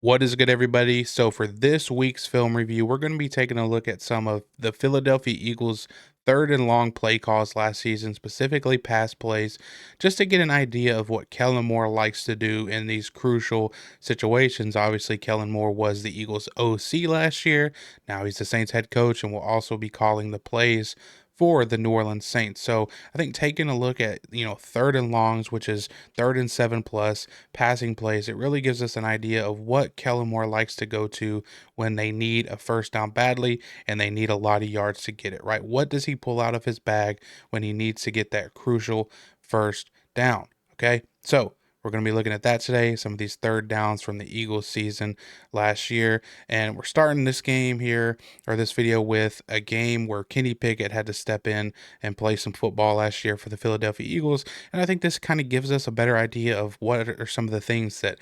What is good, everybody? So, for this week's film review, we're going to be taking a look at some of the Philadelphia Eagles' third and long play calls last season, specifically pass plays, just to get an idea of what Kellen Moore likes to do in these crucial situations. Obviously, Kellen Moore was the Eagles' OC last year. Now he's the Saints head coach and will also be calling the plays for the New Orleans Saints. So, I think taking a look at, third and longs, which is third and 7+ passing plays, it really gives us an idea of what Kellen Moore likes to go to when they need a first down badly and they need a lot of yards to get it, right? What does he pull out of his bag when he needs to get that crucial first down? Okay. So, we're going to be looking at that today, some of these third downs from the Eagles season last year. And we're starting this game here, or this video, with a game where Kenny Pickett had to step in and play some football last year for the Philadelphia Eagles. And I think this kind of gives us a better idea of what are some of the things that,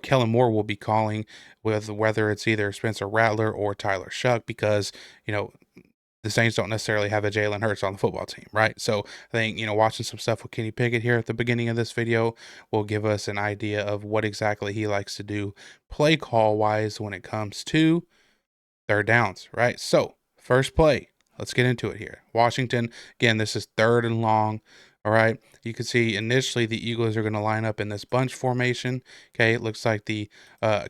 Kellen Moore will be calling, with whether it's either Spencer Rattler or Tyler Shuck, because, you know, the Saints don't necessarily have a Jalen Hurts on the football team, right? So I think, watching some stuff with Kenny Pickett here at the beginning of this video will give us an idea of what exactly he likes to do play call wise when it comes to third downs, right? So, first play, let's get into it here. Washington, again, this is third and long. All right. You can see initially the Eagles are going to line up in this bunch formation. Okay. It looks like the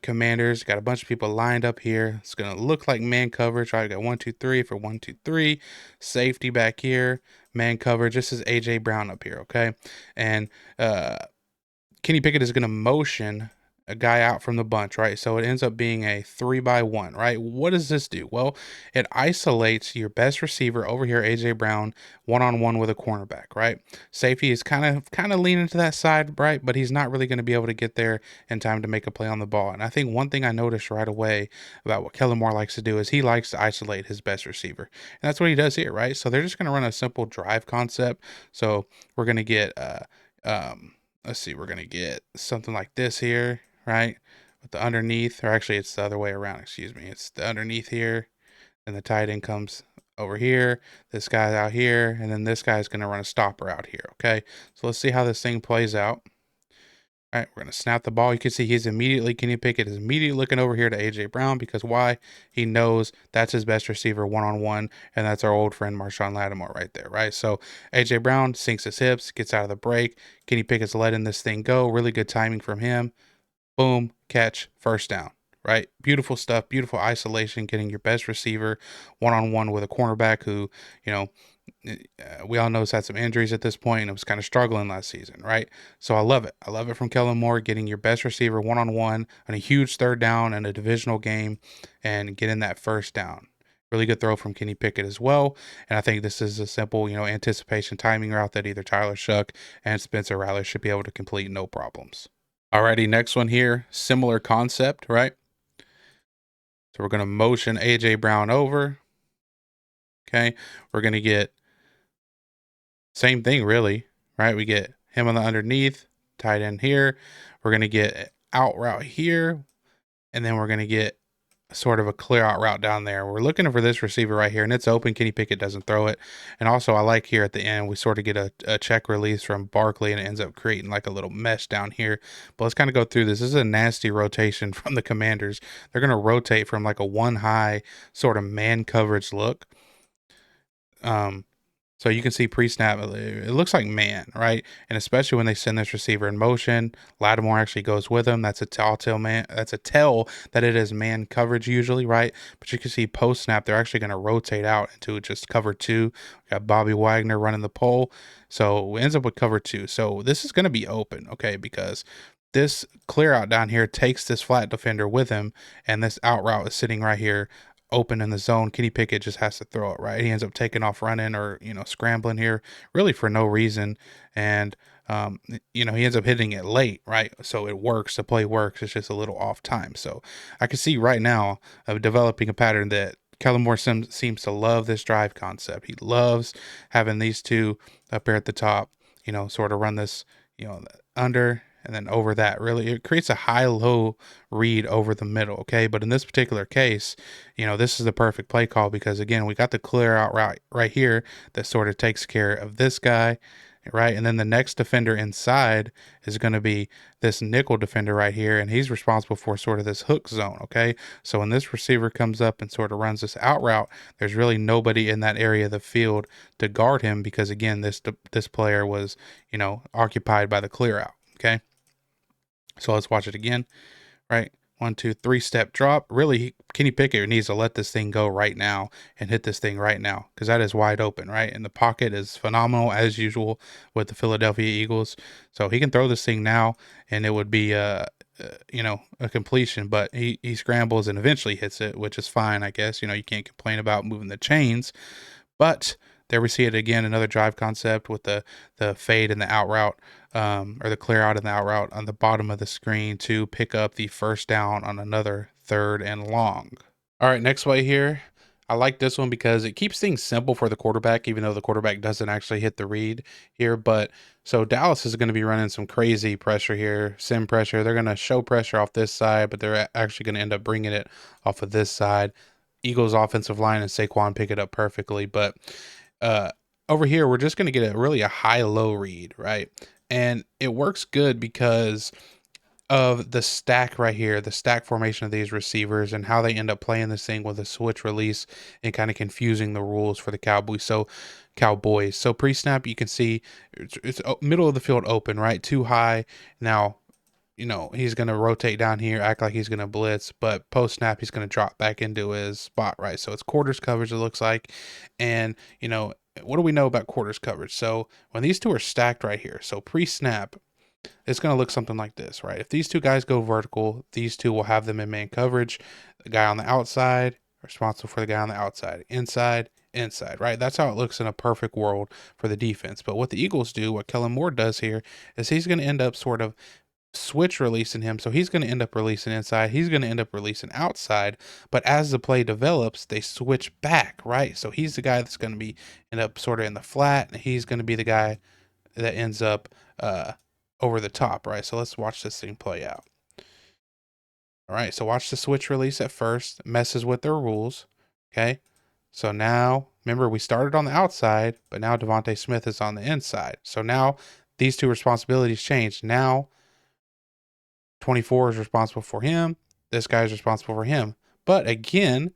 Commanders got a bunch of people lined up here. It's going to look like man coverage, right? We got 1, 2, 3 for 1, 2, 3. Safety back here. Man coverage. This is A.J. Brown up here. Okay. And Kenny Pickett is going to motion a guy out from the bunch, right? So it ends up being a 3-by-1, right? What does this do? Well, it isolates your best receiver over here, AJ Brown, one-on-one with a cornerback, right? Safety is kind of leaning to that side, right? But he's not really going to be able to get there in time to make a play on the ball. And I think one thing I noticed right away about what Kellen Moore likes to do is he likes to isolate his best receiver. And that's what he does here, right? So they're just going to run a simple drive concept. So we're going to get let's see, we're going to get something like this here, right? With the underneath, or actually it's the other way around, excuse me. It's the underneath here, and the tight end comes over here. This guy's out here, and then this guy's going to run a stopper out here, okay? So let's see how this thing plays out. All right, we're going to snap the ball. You can see Kenny Pickett is immediately looking over here to A.J. Brown, because why? He knows that's his best receiver one-on-one, and that's our old friend Marshawn Lattimore right there, right? So A.J. Brown sinks his hips, gets out of the break. Kenny Pickett's letting this thing go. Really good timing from him. Boom, catch, first down, right? Beautiful stuff, beautiful isolation, getting your best receiver one-on-one with a cornerback who, we all know has had some injuries at this point and was kind of struggling last season, right? So I love it. I love it from Kellen Moore, getting your best receiver one-on-one on a huge third down in a divisional game and getting that first down. Really good throw from Kenny Pickett as well. And I think this is a simple, anticipation timing route that either Tyler Shuck and Spencer Rattler should be able to complete no problems. Alrighty, next one here, similar concept, right? So we're going to motion A.J. Brown over. Okay, we're going to get same thing really, right? We get him on the underneath, tight end here. We're going to get out route here, and then we're going to get sort of a clear out route down there. We're looking for this receiver right here, and it's open. Kenny Pickett doesn't throw it. And also, I like here at the end, we sort of get a check release from Barkley, and it ends up creating like a little mesh down here. But let's kind of go through this. This is a nasty rotation from the Commanders. They're going to rotate from like a one high sort of man coverage look. So you can see pre-snap, it looks like man, right? And especially when they send this receiver in motion, Lattimore actually goes with him. That's a tell man. That's a tell that it is man coverage usually, right? But you can see post-snap, they're actually going to rotate out into just cover two. We got Bobby Wagner running the pole. So it ends up with cover two. So this is going to be open, okay? Because this clear out down here takes this flat defender with him, and this out route is sitting right here open in the zone. Kenny Pickett just has to throw it, right? He ends up taking off running or, scrambling here really for no reason. And, he ends up hitting it late, right? So it works. The play works. It's just a little off time. So I can see right now of developing a pattern that Kellen Moore seems to love this drive concept. He loves having these two up here at the top, sort of run this, under and then over that. Really, it creates a high-low read over the middle, okay? But in this particular case, this is the perfect play call because, again, we got the clear out route right here that sort of takes care of this guy, right? And then the next defender inside is going to be this nickel defender right here, and he's responsible for sort of this hook zone, okay? So when this receiver comes up and sort of runs this out route, there's really nobody in that area of the field to guard him because again, this player was, occupied by the clear out, okay? So let's watch it again, right? 1, 2, 3-step drop. Really, Kenny Pickett needs to let this thing go right now and hit this thing right now because that is wide open, right? And the pocket is phenomenal as usual with the Philadelphia Eagles. So he can throw this thing now, and it would be a completion. But he scrambles and eventually hits it, which is fine, I guess. You can't complain about moving the chains, but there we see it again, another drive concept with the fade and the out route, or the clear out and the out route on the bottom of the screen to pick up the first down on another 3rd and long. All right, next play here. I like this one because it keeps things simple for the quarterback, even though the quarterback doesn't actually hit the read here. But so Dallas is going to be running some crazy pressure here, sim pressure. They're going to show pressure off this side, but they're actually going to end up bringing it off of this side. Eagles offensive line and Saquon pick it up perfectly. But over here, we're just going to get a high-low read, right? And it works good because of the stack right here, the stack formation of these receivers and how they end up playing this thing with a switch release and kind of confusing the rules for the Cowboys. So pre-snap, you can see it's middle of the field open, right? Too high. Now, he's going to rotate down here, act like he's going to blitz, but post snap, he's going to drop back into his spot, right? So it's quarters coverage, it looks like. And, what do we know about quarters coverage? So when these two are stacked right here, so pre snap, it's going to look something like this, right? If these two guys go vertical, these two will have them in man coverage. The guy on the outside, responsible for the guy on the outside, inside, right? That's how it looks in a perfect world for the defense. But what the Eagles do, what Kellen Moore does here, is he's going to end up sort of switch releasing him. So he's going to end up releasing inside. He's going to end up releasing outside. But as the play develops, they switch back, right? So he's the guy that's going to be end up sort of in the flat. And he's going to be the guy that ends up over the top, right? So let's watch this thing play out. All right, so watch the switch release at first, messes with their rules, okay? So now, remember, we started on the outside, but now Devontae Smith is on the inside. So now these two responsibilities change. Now 24 is responsible for him. This guy is responsible for him. But again,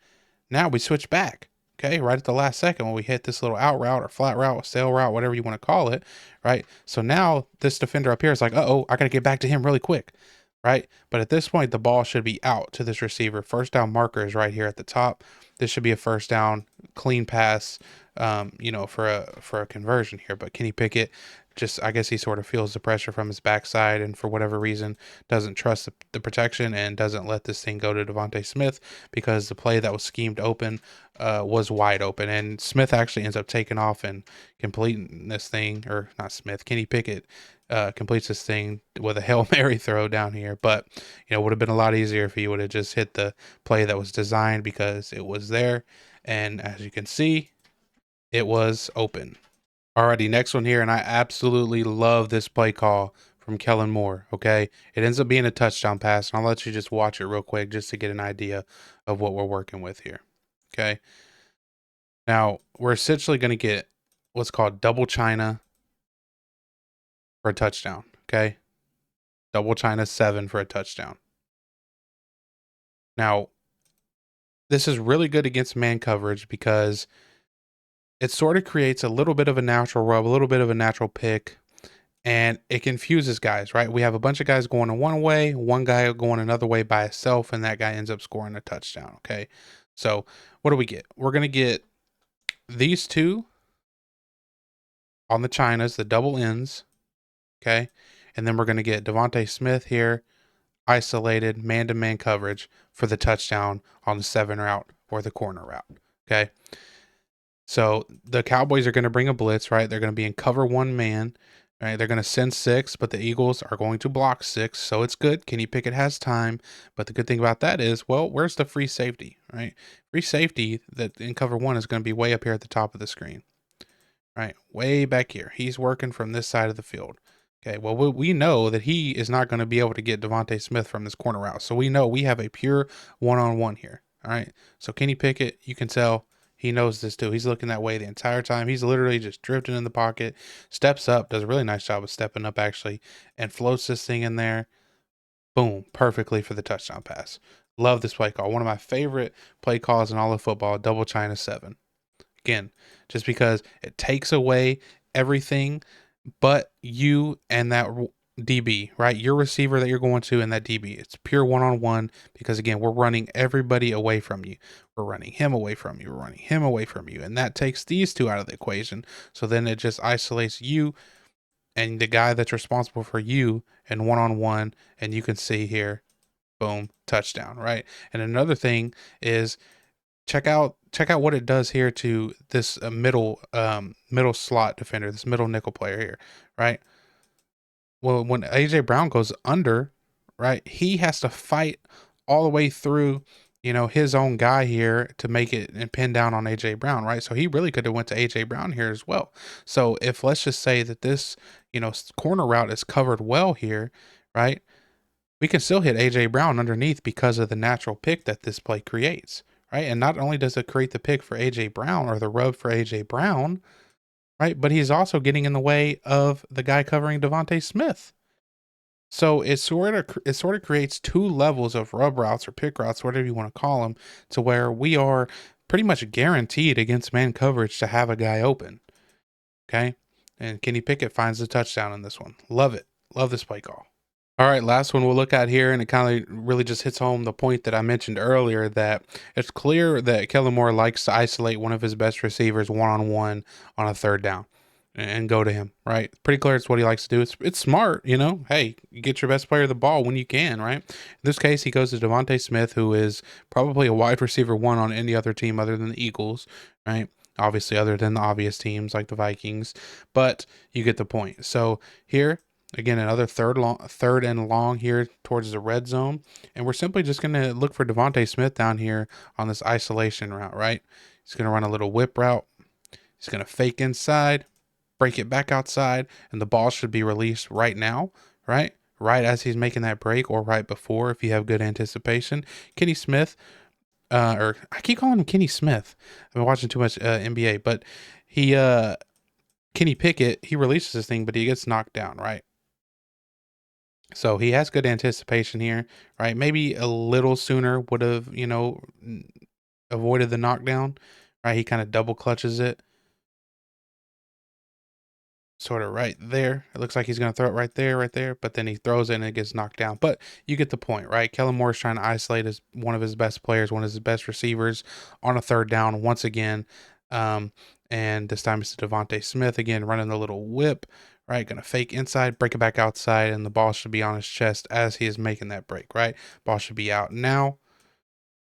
now we switch back. Okay, right at the last second when we hit this little out route or flat route, sail route, whatever you want to call it, right? So now this defender up here is like, uh-oh, I got to get back to him really quick, right? But at this point, the ball should be out to this receiver. First down marker is right here at the top. This should be a first down, clean pass, for a conversion here. But Kenny Pickett I guess he sort of feels the pressure from his backside and for whatever reason doesn't trust the protection and doesn't let this thing go to Devontae Smith because the play that was schemed open was wide open. And Smith actually ends up taking off and completing this thing, or not Smith, Kenny Pickett completes this thing with a Hail Mary throw down here. But, it would have been a lot easier if he would have just hit the play that was designed because it was there. And as you can see, it was open. Alrighty, next one here, and I absolutely love this play call from Kellen Moore, okay? It ends up being a touchdown pass, and I'll let you just watch it real quick just to get an idea of what we're working with here, okay? Now, we're essentially going to get what's called double China for a touchdown, okay? Double China 7 for a touchdown. Now, this is really good against man coverage because it sort of creates a little bit of a natural rub, a little bit of a natural pick, and it confuses guys, right? We have a bunch of guys going in one way, one guy going another way by himself, and that guy ends up scoring a touchdown, okay? So what do we get? We're going to get these two on the Chinas, the double ends, okay? And then we're going to get Devontae Smith here, isolated man-to-man coverage for the touchdown on the 7 route or the corner route, okay? So the Cowboys are going to bring a blitz, right? They're going to be in cover 1 man, right? They're going to send 6, but the Eagles are going to block 6. So it's good. Kenny Pickett has time. But the good thing about that is, well, where's the free safety, right? Free safety that in cover 1 is going to be way up here at the top of the screen, right? Way back here. He's working from this side of the field. Okay, well, we know that he is not going to be able to get Devontae Smith from this corner route. So we know we have a pure one-on-one here, all right? So Kenny Pickett, you can tell He knows this too. He's looking that way the entire time. He's literally just drifting in the pocket, steps up, does a really nice job of stepping up actually, and floats this thing in there. Boom, perfectly for the touchdown pass. Love this play call. One of my favorite play calls in all of football, double China 7. Again, just because it takes away everything but you and that DB, right? Your receiver that you're going to and that DB. It's pure one-on-one because, again, we're running everybody away from you. We're running him away from you. We're running him away from you. And that takes these two out of the equation. So then it just isolates you and the guy that's responsible for you in one-on-one. And you can see here, boom, touchdown, right? And another thing is check out what it does here to this middle slot defender, this middle nickel player here, right? Well, when AJ Brown goes under, right, he has to fight all the way through, his own guy here to make it and pin down on AJ Brown, right? So he really could have went to AJ Brown here as well. So if let's just say that this, corner route is covered well here, right? We can still hit AJ Brown underneath because of the natural pick that this play creates, right? And not only does it create the pick for AJ Brown or the rub for AJ Brown, right? But he's also getting in the way of the guy covering Devontae Smith. So it sort of creates two levels of rub routes or pick routes, whatever you want to call them, to where we are pretty much guaranteed against man coverage to have a guy open. Okay, and Kenny Pickett finds the touchdown in this one. Love it. Love this play call. All right, last one we'll look at here, and it kind of really just hits home the point that I mentioned earlier that it's clear that Kellen Moore likes to isolate one of his best receivers one-on-one on a third down and go to him, right? Pretty clear it's what he likes to do. It's smart, Hey, you get your best player the ball when you can, right? In this case, he goes to Devontae Smith, who is probably a wide receiver one on any other team other than the Eagles, right? Obviously, other than the obvious teams like the Vikings, but you get the point. So here, again, another third and long here towards the red zone. And we're simply just going to look for Devontae Smith down here on this isolation route, right? He's going to run a little whip route. He's going to fake inside, break it back outside, and the ball should be released right now, right? Right as he's making that break or right before if you have good anticipation. Kenny Smith, or I keep calling him Kenny Smith. I've been watching too much NBA, but Kenny Pickett, he releases this thing, but he gets knocked down, right? So he has good anticipation here, right? Maybe a little sooner would have, avoided the knockdown, right? He kind of double clutches it, sort of right there. It looks like he's going to throw it right there, but then he throws it and it gets knocked down. But you get the point, right? Kellen Moore is trying to isolate one of his best players, one of his best receivers on a third down once again. And this time it's Devontae Smith again running the little whip, right? Going to fake inside, break it back outside, and the ball should be on his chest as he is making that break, right? Ball should be out now.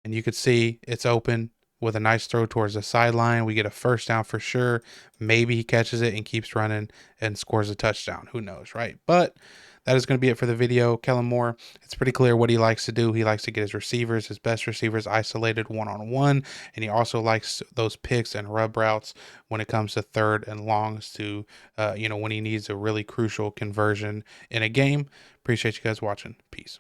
And you could see it's open with a nice throw towards the sideline. We get a first down for sure. Maybe he catches it and keeps running and scores a touchdown. Who knows, right? But that is going to be it for the video. Kellen Moore, it's pretty clear what he likes to do. He likes to get his receivers, his best receivers, isolated one-on-one, and he also likes those picks and rub routes when it comes to third and longs to, when he needs a really crucial conversion in a game. Appreciate you guys watching. Peace.